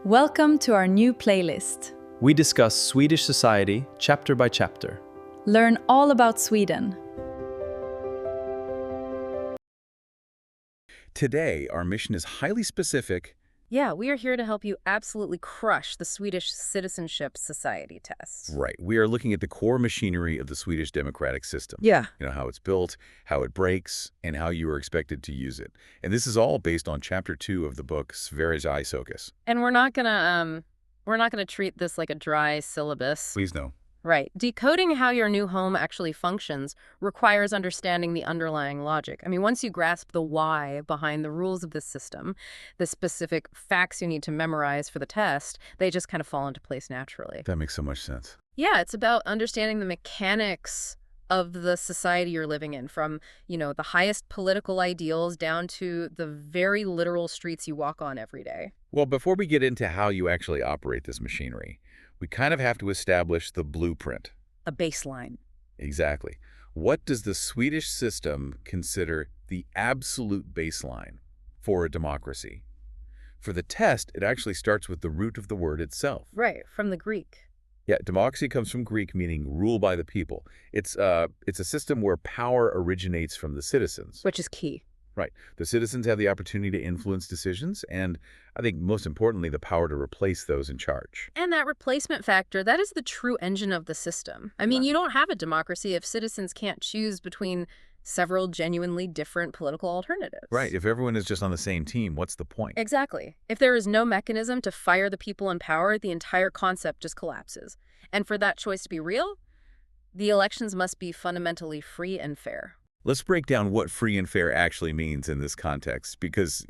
Welcome to our new playlist. We discuss Swedish society chapter by chapter. Learn all about Sweden. Today, our mission is highly specific. Yeah, we are here to help you absolutely crush the Swedish Citizenship Society test. Right. We are looking at the core machinery of the Swedish democratic system. Yeah. You know, how it's built, how it breaks, and how you are expected to use it. And this is all based on Chapter 2 of the book Sverigepass Podcast. And we're not gonna treat this like a dry syllabus. Please no. Right. Decoding how your new home actually functions requires understanding the underlying logic. I mean, once you grasp the why behind the rules of this system, the specific facts you need to memorize for the test, they just kind of fall into place naturally. That makes so much sense. Yeah, it's about understanding the mechanics of the society you're living in, from, the highest political ideals down to the very literal streets you walk on every day. Well, before we get into how you actually operate this machinery, we kind of have to establish the blueprint. A baseline. Exactly. What does the Swedish system consider the absolute baseline for a democracy? For the test, it actually starts with the root of the word itself. Right, from the Greek. Yeah, democracy comes from Greek, meaning rule by the people. It's a system where power originates from the citizens. Which is key. Right. The citizens have the opportunity to influence decisions, and I think most importantly, the power to replace those in charge. And that replacement factor, that is the true engine of the system. I mean, you don't have a democracy if citizens can't choose between several genuinely different political alternatives. Right. If everyone is just on the same team, what's the point? Exactly. If there is no mechanism to fire the people in power, the entire concept just collapses. And for that choice to be real, the elections must be fundamentally free and fair. Let's break down what free and fair actually means in this context, because,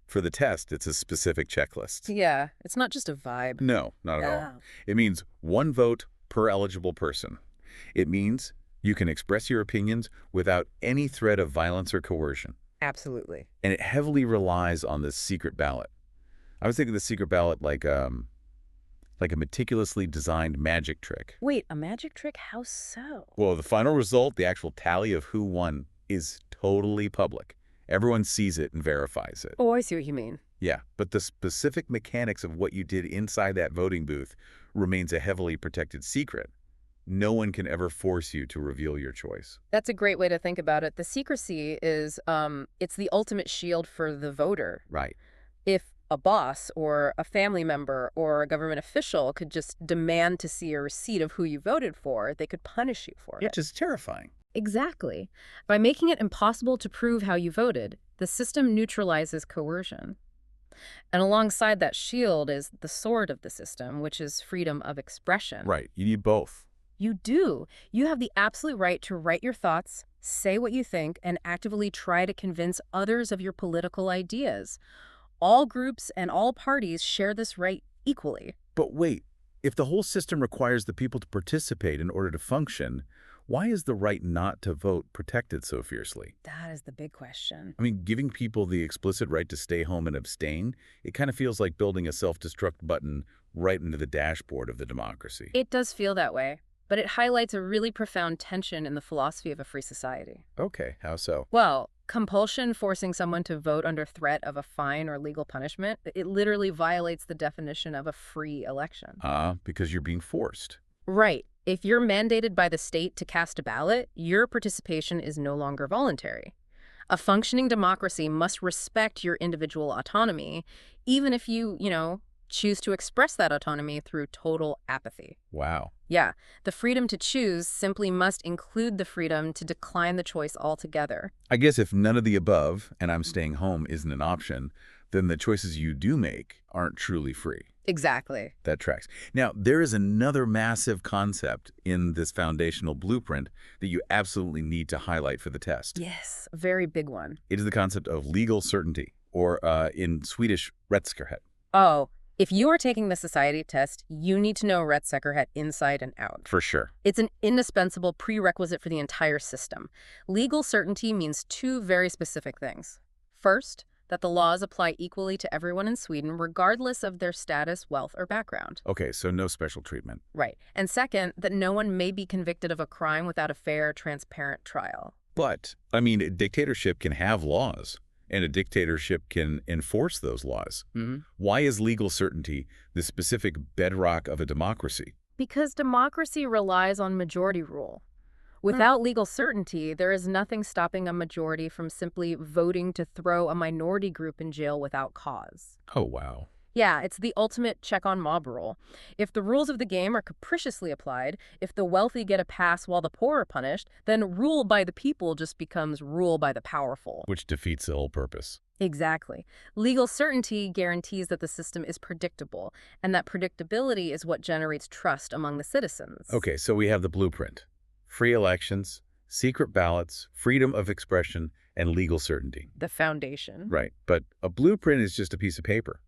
for the test, it's a specific checklist. Yeah, it's not just a vibe. No, not at all. It means one vote per eligible person. It means you can express your opinions without any threat of violence or coercion. Absolutely. And it heavily relies on the secret ballot. I was thinking of the secret ballot like a meticulously designed magic trick. Wait, a magic trick? How so? Well, the final result, the actual tally of who won, is totally public. Everyone sees it and verifies it. Oh, I see what you mean. Yeah, but the specific mechanics of what you did inside that voting booth remains a heavily protected secret. No one can ever force you to reveal your choice. That's a great way to think about it. The secrecy is, it's the ultimate shield for the voter. Right. If a boss or a family member or a government official could just demand to see a receipt of who you voted for, they could punish you for it. It's just terrifying. Exactly. By making it impossible to prove how you voted, the system neutralizes coercion. And alongside that shield is the sword of the system, which is freedom of expression. Right. You need both. You do. You have the absolute right to write your thoughts, say what you think, and actively try to convince others of your political ideas. All groups and all parties share this right equally. But wait, if the whole system requires the people to participate in order to function, why is the right not to vote protected so fiercely? That is the big question. I mean, giving people the explicit right to stay home and abstain, it kind of feels like building a self-destruct button right into the dashboard of the democracy. It does feel that way, but it highlights a really profound tension in the philosophy of a free society. Okay, how so? Well, compulsion, forcing someone to vote under threat of a fine or legal punishment, it literally violates the definition of a free election. Because you're being forced. Right. If you're mandated by the state to cast a ballot, your participation is no longer voluntary. A functioning democracy must respect your individual autonomy, even if you, choose to express that autonomy through total apathy. Wow. Yeah, the freedom to choose simply must include the freedom to decline the choice altogether. I guess if none of the above, and I'm staying home, isn't an option, then the choices you do make aren't truly free. Exactly. That tracks. Now, there is another massive concept in this foundational blueprint that you absolutely need to highlight for the test. Yes, a very big one. It is the concept of legal certainty, or in Swedish, rättssäkerhet. Oh, if you are taking the society test, you need to know rättssäkerhet inside and out. For sure. It's an indispensable prerequisite for the entire system. Legal certainty means two very specific things. First, that the laws apply equally to everyone in Sweden, regardless of their status, wealth, or background. Okay, so no special treatment. Right. And second, that no one may be convicted of a crime without a fair, transparent trial. But, dictatorship can have laws. And a dictatorship can enforce those laws. Why is legal certainty the specific bedrock of a democracy? Because democracy relies on majority rule. Without legal certainty, there is nothing stopping a majority from simply voting to throw a minority group in jail without cause. Oh, wow. Yeah, it's the ultimate check-on-mob rule. If the rules of the game are capriciously applied, if the wealthy get a pass while the poor are punished, then rule by the people just becomes rule by the powerful. Which defeats the whole purpose. Exactly. Legal certainty guarantees that the system is predictable, and that predictability is what generates trust among the citizens. Okay, so we have the blueprint. Free elections, secret ballots, freedom of expression, and legal certainty. The foundation. Right, but a blueprint is just a piece of paper.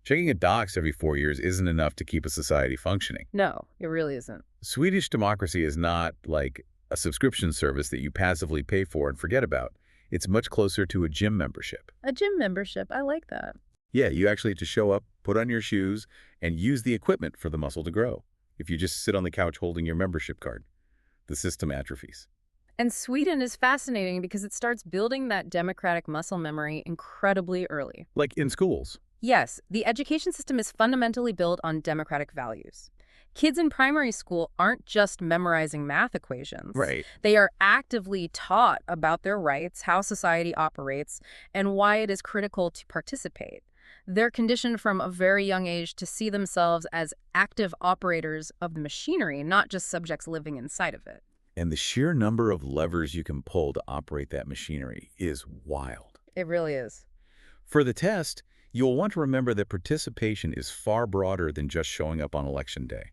Checking a docs every 4 years isn't enough to keep a society functioning. No, it really isn't. Swedish democracy is not like a subscription service that you passively pay for and forget about. It's much closer to a gym membership. A gym membership, I like that. Yeah, you actually have to show up, put on your shoes, and use the equipment for the muscle to grow. If you just sit on the couch holding your membership card, the system atrophies. And Sweden is fascinating because it starts building that democratic muscle memory incredibly early. Like in schools. Yes, the education system is fundamentally built on democratic values. Kids in primary school aren't just memorizing math equations. Right. They are actively taught about their rights, how society operates, and why it is critical to participate. They're conditioned from a very young age to see themselves as active operators of the machinery, not just subjects living inside of it. And the sheer number of levers you can pull to operate that machinery is wild. It really is. For the test, you'll want to remember that participation is far broader than just showing up on election day.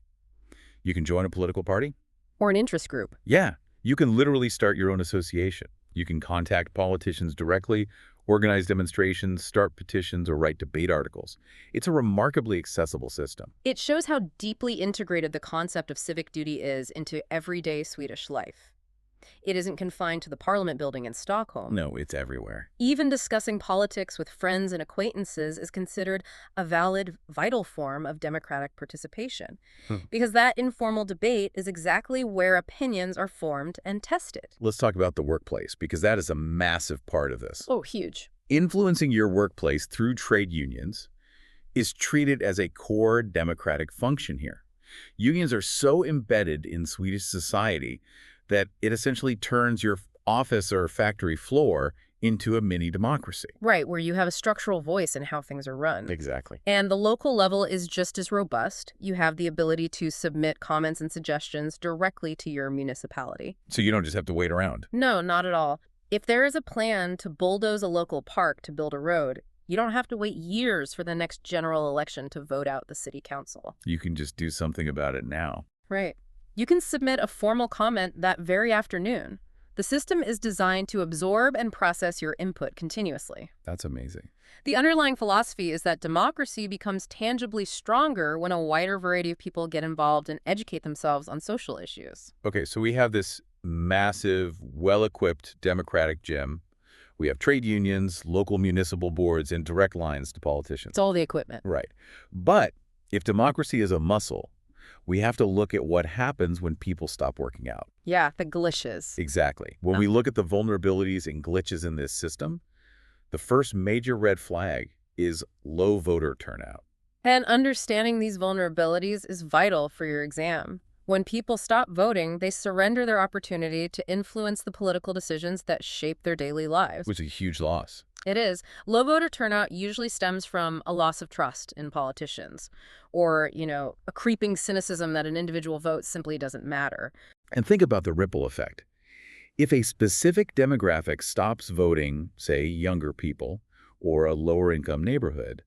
You can join a political party. Or an interest group. Yeah, you can literally start your own association. You can contact politicians directly, organize demonstrations, start petitions, or write debate articles. It's a remarkably accessible system. It shows how deeply integrated the concept of civic duty is into everyday Swedish life. It isn't confined to the Parliament building in Stockholm. No, it's everywhere. Even discussing politics with friends and acquaintances is considered a valid, vital form of democratic participation. Because that informal debate is exactly where opinions are formed and tested. Let's talk about the workplace, because that is a massive part of this. Oh, huge. Influencing your workplace through trade unions is treated as a core democratic function here. Unions are so embedded in Swedish society that it essentially turns your office or factory floor into a mini democracy. Right, where you have a structural voice in how things are run. Exactly. And the local level is just as robust. You have the ability to submit comments and suggestions directly to your municipality. So you don't just have to wait around. No, not at all. If there is a plan to bulldoze a local park to build a road, you don't have to wait years for the next general election to vote out the city council. You can just do something about it now. Right. You can submit a formal comment that very afternoon. The system is designed to absorb and process your input continuously. That's amazing. The underlying philosophy is that democracy becomes tangibly stronger when a wider variety of people get involved and educate themselves on social issues. Okay, so we have this massive, well-equipped democratic gym. We have trade unions, local municipal boards, and direct lines to politicians. It's all the equipment. Right. But if democracy is a muscle, we have to look at what happens when people stop working out. Yeah, the glitches. Exactly. When we look at the vulnerabilities and glitches in this system, the first major red flag is low voter turnout. And understanding these vulnerabilities is vital for your exam. When people stop voting, they surrender their opportunity to influence the political decisions that shape their daily lives. Which is a huge loss. It is. Low voter turnout usually stems from a loss of trust in politicians or, a creeping cynicism that an individual vote simply doesn't matter. And think about the ripple effect. If a specific demographic stops voting, say, younger people or a lower-income neighborhood,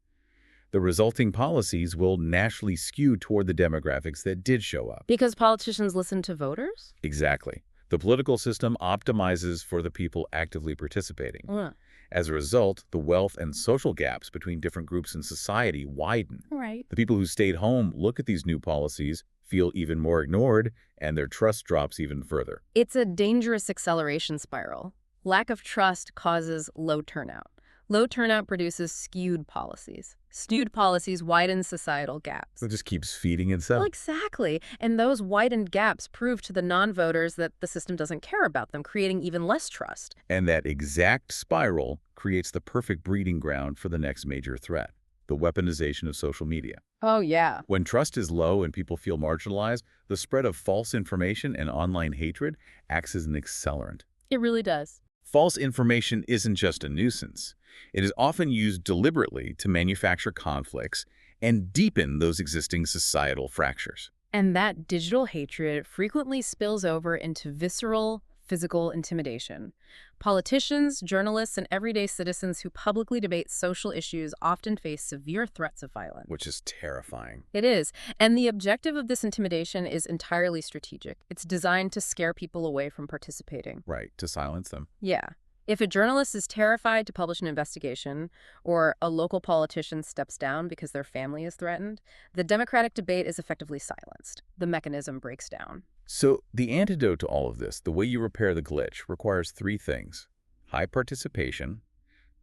the resulting policies will naturally skew toward the demographics that did show up. Because politicians listen to voters? Exactly. The political system optimizes for the people actively participating. Yeah. As a result, the wealth and social gaps between different groups in society widen. Right. The people who stayed home look at these new policies, feel even more ignored, and their trust drops even further. It's a dangerous acceleration spiral. Lack of trust causes low turnout. Low turnout produces skewed policies. Skewed policies widen societal gaps. It just keeps feeding itself. Well, exactly. And those widened gaps prove to the non-voters that the system doesn't care about them, creating even less trust. And that exact spiral creates the perfect breeding ground for the next major threat, the weaponization of social media. Oh, yeah. When trust is low and people feel marginalized, the spread of false information and online hatred acts as an accelerant. It really does. False information isn't just a nuisance. It is often used deliberately to manufacture conflicts and deepen those existing societal fractures. And that digital hatred frequently spills over into visceral, physical intimidation. Politicians, journalists, and everyday citizens who publicly debate social issues often face severe threats of violence. Which is terrifying. It is. And the objective of this intimidation is entirely strategic. It's designed to scare people away from participating. Right, to silence them. Yeah. If a journalist is terrified to publish an investigation, or a local politician steps down because their family is threatened, the democratic debate is effectively silenced. The mechanism breaks down. So the antidote to all of this, the way you repair the glitch, requires three things: high participation,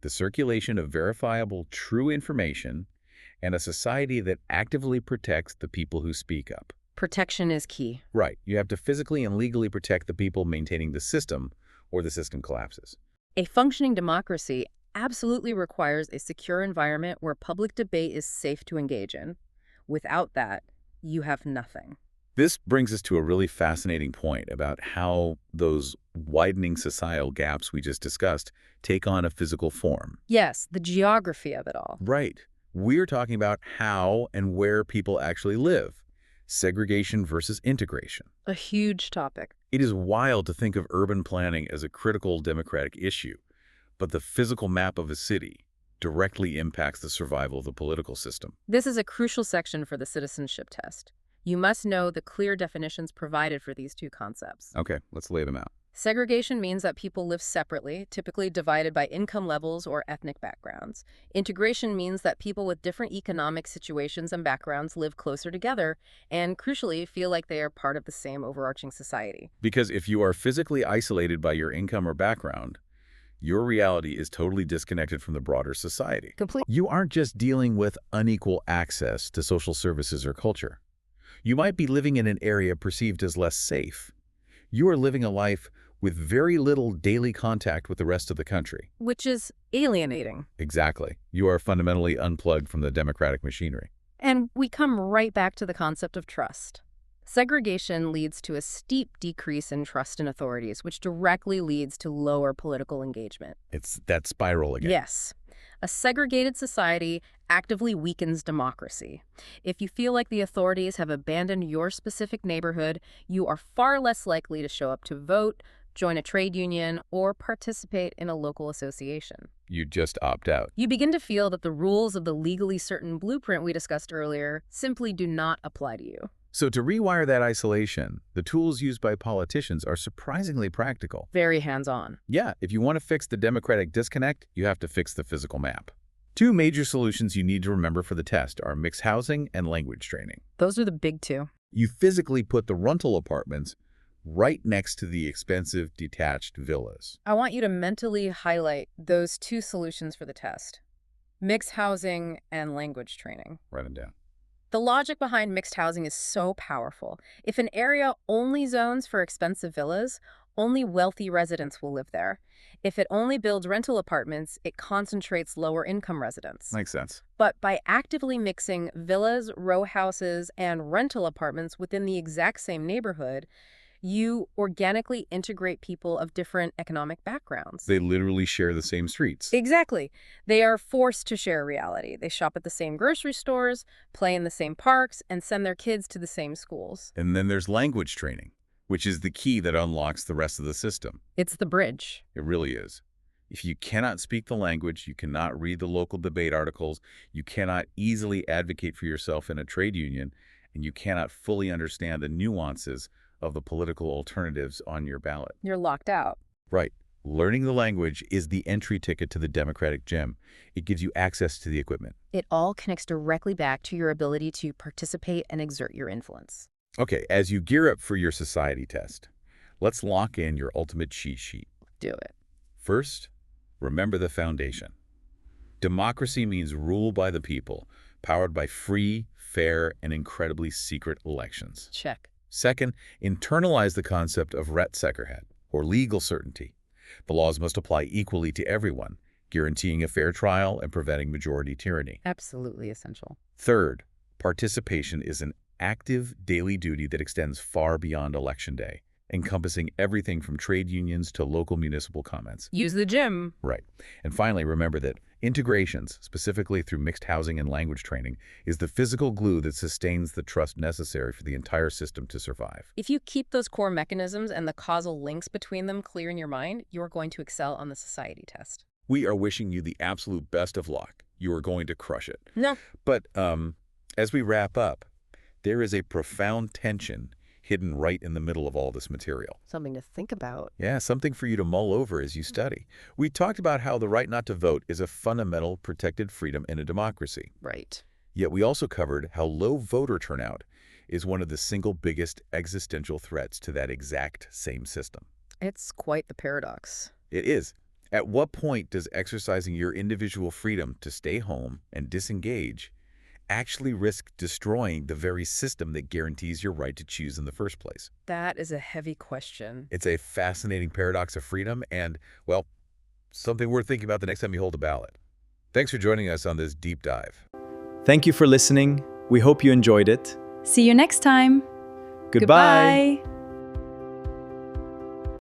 the circulation of verifiable, true information, and a society that actively protects the people who speak up. Protection is key. Right. You have to physically and legally protect the people maintaining the system, or the system collapses. A functioning democracy absolutely requires a secure environment where public debate is safe to engage in. Without that, you have nothing. This brings us to a really fascinating point about how those widening societal gaps we just discussed take on a physical form. Yes, the geography of it all. Right. We're talking about how and where people actually live. Segregation versus integration. A huge topic. It is wild to think of urban planning as a critical democratic issue, but the physical map of a city directly impacts the survival of the political system. This is a crucial section for the citizenship test. You must know the clear definitions provided for these two concepts. Okay, let's lay them out. Segregation means that people live separately, typically divided by income levels or ethnic backgrounds. Integration means that people with different economic situations and backgrounds live closer together and, crucially, feel like they are part of the same overarching society. Because if you are physically isolated by your income or background, your reality is totally disconnected from the broader society. You aren't just dealing with unequal access to social services or culture. You might be living in an area perceived as less safe. You are living a life with very little daily contact with the rest of the country. Which is alienating. Exactly. You are fundamentally unplugged from the democratic machinery. And we come right back to the concept of trust. Segregation leads to a steep decrease in trust in authorities, which directly leads to lower political engagement. It's that spiral again. Yes. A segregated society actively weakens democracy. If you feel like the authorities have abandoned your specific neighborhood, you are far less likely to show up to vote, join a trade union, or participate in a local association. You just opt out. You begin to feel that the rules of the legally certain blueprint we discussed earlier simply do not apply to you. So to rewire that isolation, the tools used by politicians are surprisingly practical. Very hands-on. Yeah, if you want to fix the democratic disconnect, you have to fix the physical map. Two major solutions you need to remember for the test are mixed housing and language training. Those are the big two. You physically put the rental apartments right next to the expensive detached villas. I want you to mentally highlight those two solutions for the test: mixed housing and language training. Write them down. The logic behind mixed housing is so powerful. If an area only zones for expensive villas, only wealthy residents will live there. If it only builds rental apartments, it concentrates lower-income residents. Makes sense. But by actively mixing villas, row houses, and rental apartments within the exact same neighborhood, you organically integrate people of different economic backgrounds. They literally share the same streets. Exactly. They are forced to share reality. They shop at the same grocery stores, play in the same parks, and send their kids to the same schools. And then there's language training, which is the key that unlocks the rest of the system. It's the bridge. It really is. If you cannot speak the language, you cannot read the local debate articles, you cannot easily advocate for yourself in a trade union, and you cannot fully understand the nuances of the political alternatives on your ballot. You're locked out. Right. Learning the language is the entry ticket to the democratic gem. It gives you access to the equipment. It all connects directly back to your ability to participate and exert your influence. Okay, as you gear up for your society test, let's lock in your ultimate cheat sheet. Do it. First, remember the foundation. Democracy means rule by the people, powered by free, fair, and incredibly secret elections. Check. Second, internalize the concept of rättssäkerhet, or legal certainty. The laws must apply equally to everyone, guaranteeing a fair trial and preventing majority tyranny. Absolutely essential. Third, participation is an active daily duty that extends far beyond Election Day, encompassing everything from trade unions to local municipal comments. Use the gym. Right. And finally, remember that integrations, specifically through mixed housing and language training, is the physical glue that sustains the trust necessary for the entire system to survive. If you keep those core mechanisms and the causal links between them clear in your mind, you're going to excel on the society test. We are wishing you the absolute best of luck. You are going to crush it. No. But as we wrap up, there is a profound tension hidden right in the middle of all this material. Something to think about. Yeah, something for you to mull over as you study. We talked about how the right not to vote is a fundamental protected freedom in a democracy. Right. Yet we also covered how low voter turnout is one of the single biggest existential threats to that exact same system. It's quite the paradox. It is. At what point does exercising your individual freedom to stay home and disengage actually risk destroying the very system that guarantees your right to choose in the first place? That is a heavy question. It's a fascinating paradox of freedom and, well, something worth thinking about the next time you hold a ballot. Thanks for joining us on this deep dive. Thank you for listening. We hope you enjoyed it. See you next time. Goodbye.